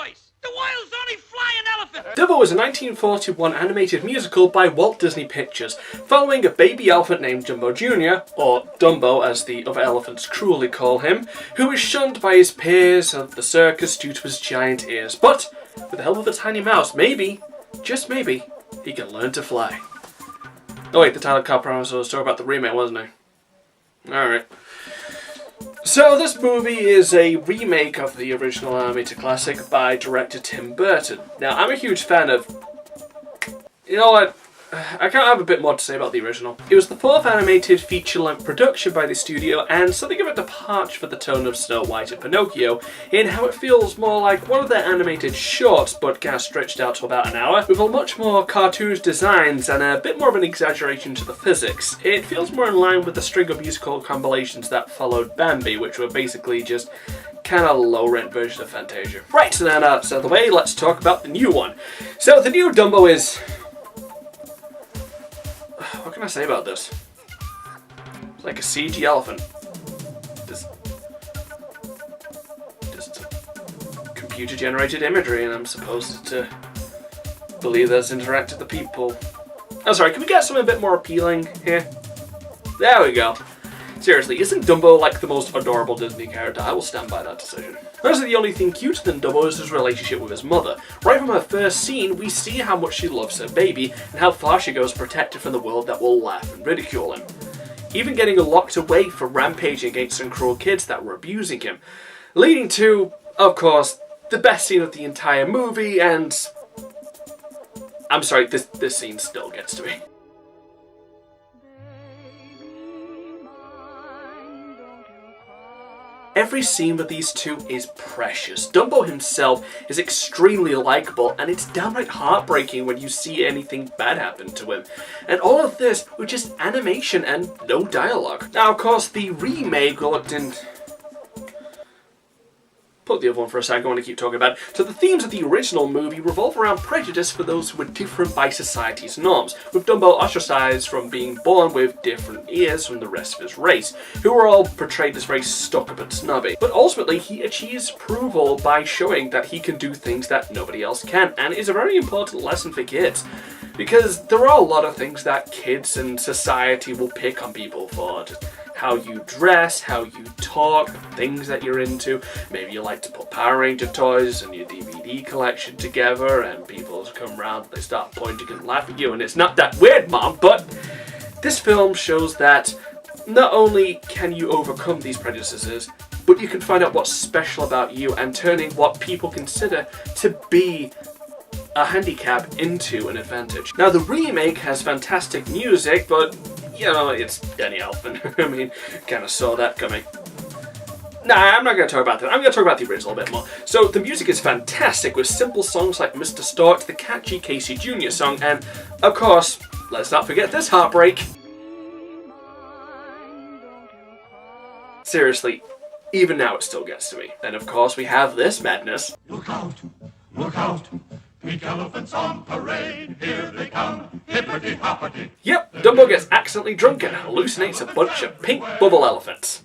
voice. The world's only flying elephant. Dumbo was a 1941 animated musical by Walt Disney Pictures, following a baby elephant named Dumbo Jr., or Dumbo as the other elephants cruelly call him, who was shunned by his peers of the circus due to his giant ears. But, with the help of a tiny mouse, maybe, just maybe, he can learn to fly. Oh wait, the title card promise was talking about the remake, wasn't it? Alright. So this movie is a remake of the original animated classic by director Tim Burton. Now, I'm a huge fan of... You know what? I can't have a bit more to say about the original. It was the fourth animated feature-length production by the studio, and something of a departure for the tone of Snow White and Pinocchio, in how it feels more like one of their animated shorts, but kind of stretched out to about an hour, with a much more cartoonish designs and a bit more of an exaggeration to the physics. It feels more in line with the string of musical compilations that followed Bambi, which were basically just kind of low-rent version of Fantasia. Right, so now that's out of the way, let's talk about the new one. So the new Dumbo is... What can I say about this? It's like a CG elephant. Just computer-generated imagery, and I'm supposed to believe that's interactive with the people. Oh, sorry, can we get something a bit more appealing here? There we go. Seriously, isn't Dumbo like the most adorable Disney character? I will stand by that decision. Honestly, the only thing cuter than Dumbo is his relationship with his mother. Right from her first scene, we see how much she loves her baby, and how far she goes to protect her from the world that will laugh and ridicule him. Even getting her locked away for rampaging against some cruel kids that were abusing him. Leading to, of course, the best scene of the entire movie, and... I'm sorry, this scene still gets to me. Every scene with these two is precious. Dumbo himself is extremely likeable, and it's downright heartbreaking when you see anything bad happen to him. And all of this with just animation and no dialogue. Now, of course, the remake looked in... Put the other one for a second, I want to keep talking about it. So the themes of the original movie revolve around prejudice for those who are different by society's norms, with Dumbo ostracized from being born with different ears from the rest of his race, who were all portrayed as very stuck-up and snobby. But ultimately, he achieves approval by showing that he can do things that nobody else can, and is a very important lesson for kids. Because there are a lot of things that kids and society will pick on people for. Just how you dress, how you talk, things that you're into. Maybe you like to put Power Ranger toys and your DVD collection together, and people come around and they start pointing and laugh at you, and it's not that weird, Mom, but this film shows that not only can you overcome these prejudices, but you can find out what's special about you and turning what people consider to be a handicap into an advantage. Now, the remake has fantastic music, but you know, it's Danny Elfman. I mean, kind of saw that coming. Nah, I'm not going to talk about that. I'm going to talk about the original a bit more. So, the music is fantastic, with simple songs like Mr. Stork, the catchy Casey Jr. song, and, of course, let's not forget this heartbreak. Seriously, even now it still gets to me. And, of course, we have this madness. Look out! Look out! Pink elephants on parade, here they come, hippity-hoppity. Yep, Dumbo gets accidentally drunk and hallucinates a bunch of pink bubble elephants.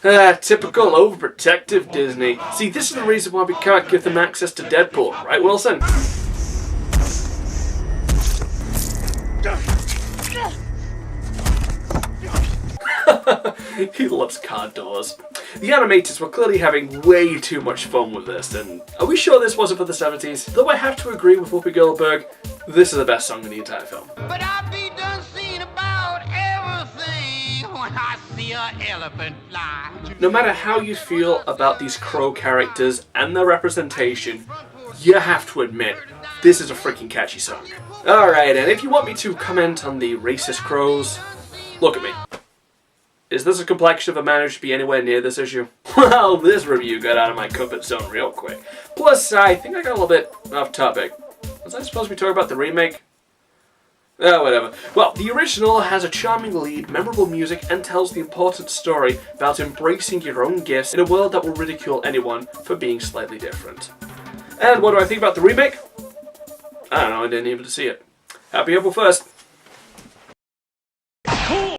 Typical overprotective Disney. See, this is the reason why we can't give them access to Deadpool, right, Wilson? He loves car doors. The animators were clearly having way too much fun with this, and are we sure this wasn't for the 70s? Though I have to agree with Whoopi Goldberg, this is the best song in the entire film. But I be done seeing about everything when I see an elephant fly. No matter how you feel about these crow characters and their representation, you have to admit, this is a freaking catchy song. Alright, and if you want me to comment on the racist crows, look at me. Is this a complexion of a man who should be anywhere near this issue? Well, this review got out of my comfort zone real quick. Plus, I think I got a little bit off topic. Was I supposed to be talking about the remake? Oh, whatever. Well, the original has a charming lead, memorable music, and tells the important story about embracing your own gifts in a world that will ridicule anyone for being slightly different. And what do I think about the remake? I don't know, I didn't even see it. Happy April 1st.